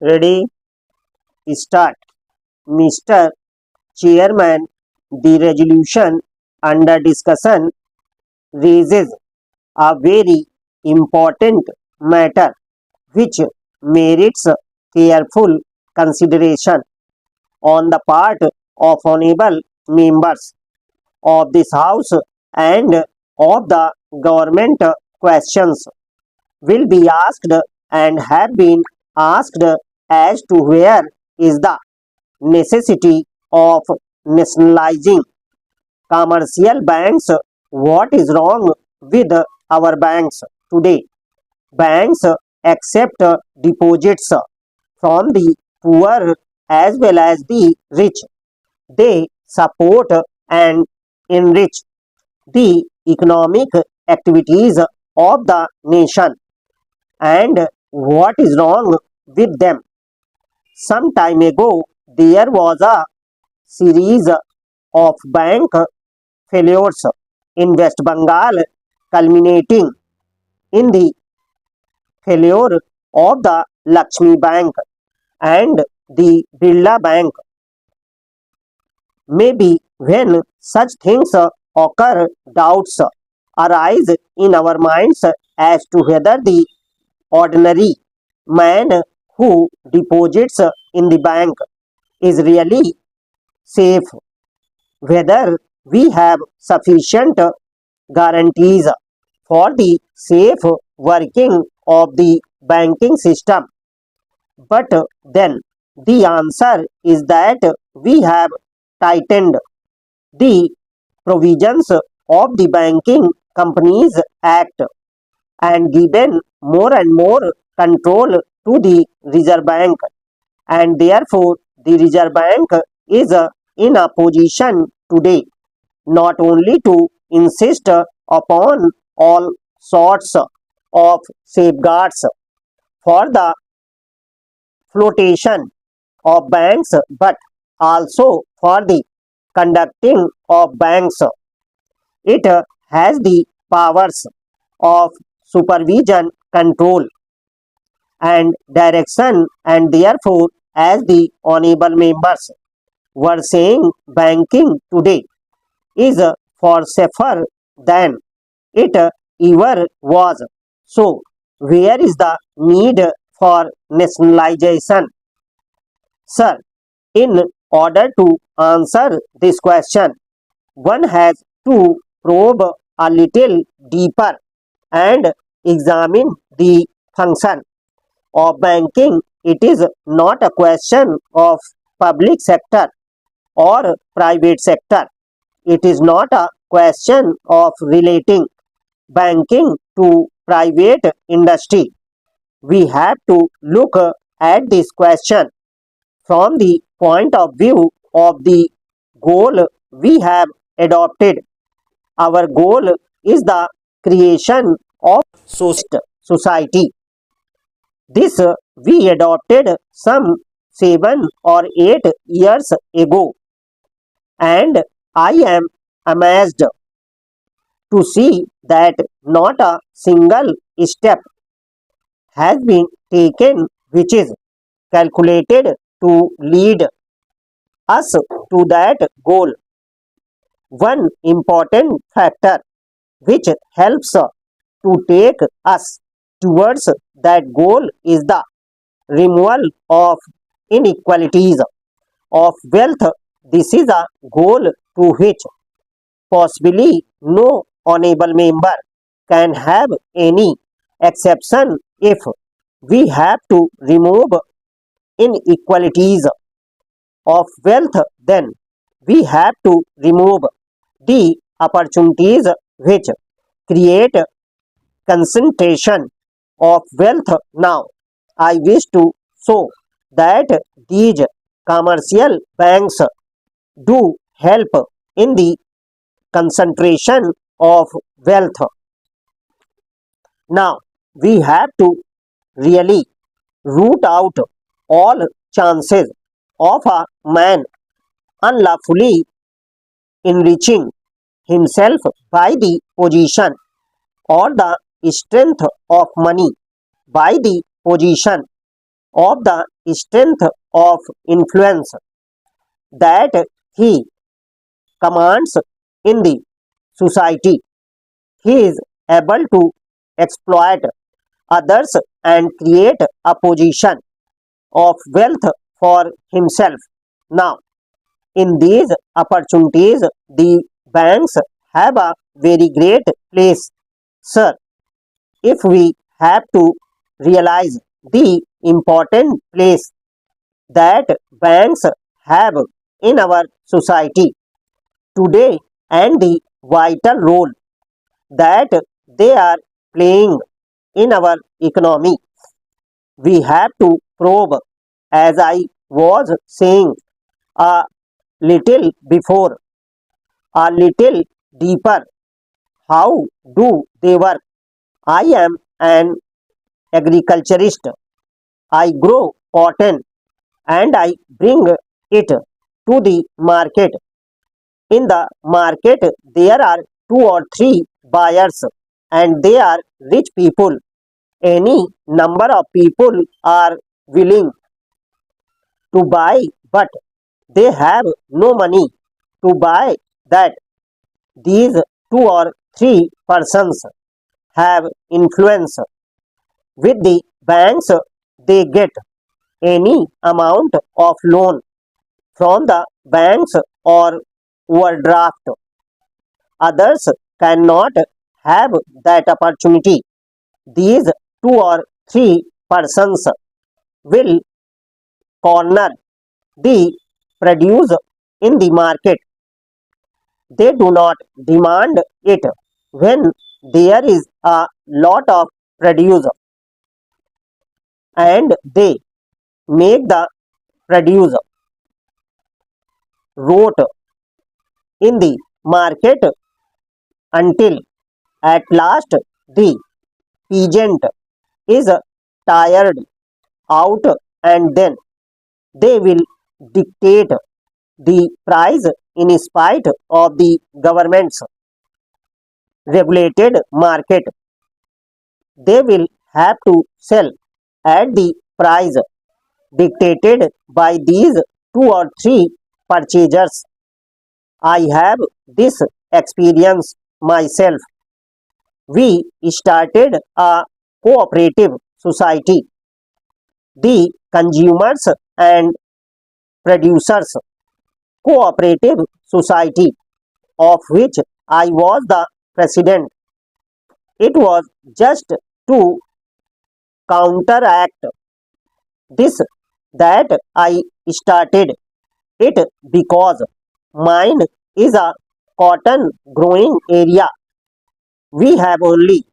Ready? Start. Mr. Chairman, the resolution under discussion raises a very important matter which merits careful consideration on the part of honorable members of this House and of the government. Questions will be asked and have been asked as to where is the necessity of nationalizing commercial banks. What is wrong with our banks today? Banks accept deposits from the poor as well as the rich. They support and enrich the economic activities of the nation. And what is wrong with them? Some time ago, there was a series of bank failures in West Bengal, culminating in the failure of the Lakshmi Bank and the Birla Bank. Maybe when such things occur, doubts arise in our minds as to whether the ordinary man who deposits in the bank is really safe, whether we have sufficient guarantees for the safe working of the banking system. But then the answer is that we have tightened the provisions of the Banking Companies Act and given more and more control to the Reserve Bank, and therefore the Reserve Bank is in a position today not only to insist upon all sorts of safeguards for the floatation of banks but also for the conducting of banks. It has the powers of supervision, control, and direction, and therefore, as the honorable members were saying, banking today is for safer than it ever was. So, where is the need for nationalization? Sir, in order to answer this question, one has to probe a little deeper and examine the function of banking. It is not a question of public sector or private sector. It is not a question of relating banking to private industry. We have to look at this question from the point of view of the goal we have adopted. Our goal is the creation of society. This we adopted some 7 or 8 years ago, and I am amazed to see that not a single step has been taken which is calculated to lead us to that goal. One important factor which helps to take us towards that goal is the removal of inequalities of wealth. This is a goal to which possibly no honorable member can have any exception. If we have to remove inequalities of wealth, then we have to remove the opportunities which create concentration of wealth. Now, I wish to show that these commercial banks do help in the concentration of wealth. Now, we have to really root out all chances of a man unlawfully enriching himself by the position or the strength of money, by the position of the strength of influence that he commands in the society. He is able to exploit others and create a position of wealth for himself. Now, in these opportunities, the banks have a very great place, sir. If we have to realize the important place that banks have in our society today and the vital role that they are playing in our economy, we have to probe, as I was saying a little before, a little deeper. How do they work? I am an agriculturist. I grow cotton and I bring it to the market. In the market, there are two or three buyers, and they are rich people. Any number of people are willing to buy, but they have no money to buy that. These two or three persons have influence with the banks. They get any amount of loan from the banks or overdraft. Others cannot have that opportunity. These two or three persons will corner the produce in the market. They do not demand it when there is a lot of produce, and they make the produce rot in the market until at last the peasant is tired out, and then they will dictate the price in spite of the government's regulated market. They will have to sell at the price dictated by these two or three purchasers. I have this experience myself. We started a cooperative society. The consumers and producers cooperative society, of which I was the president. It was just to counteract this that I started it, because mine is a cotton growing area. We have only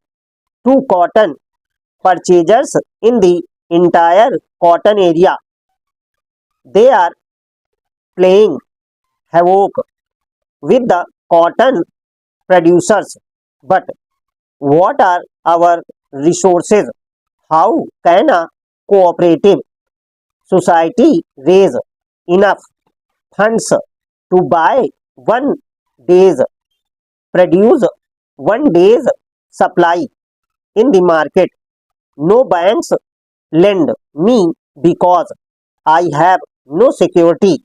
two cotton purchasers in the entire cotton area. They are playing havoc with the cotton producers. But what are our resources? How can a cooperative society raise enough funds to buy one day's produce, one day's supply in the market? No banks lend me because I have no security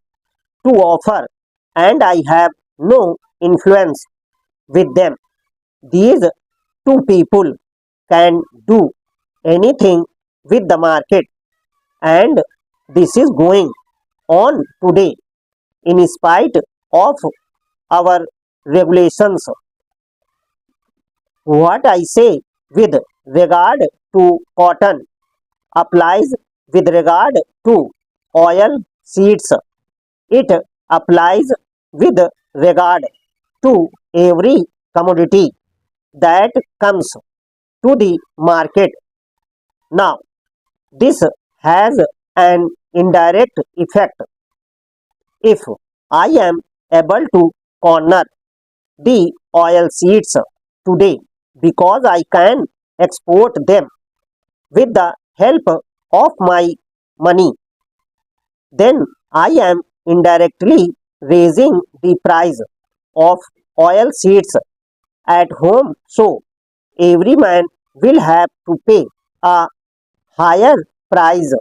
to offer and I have no influence with them. These two people can do anything with the market, and this is going on today in spite of our regulations. What I say with regard to cotton applies with regard to oil seeds. It applies with regard to every commodity that comes to the market. Now, this has an indirect effect. If I am able to corner the oil seeds today because I can export them with the help of my money, then I am indirectly raising the price of oil seeds at home. So every man will have to pay a higher price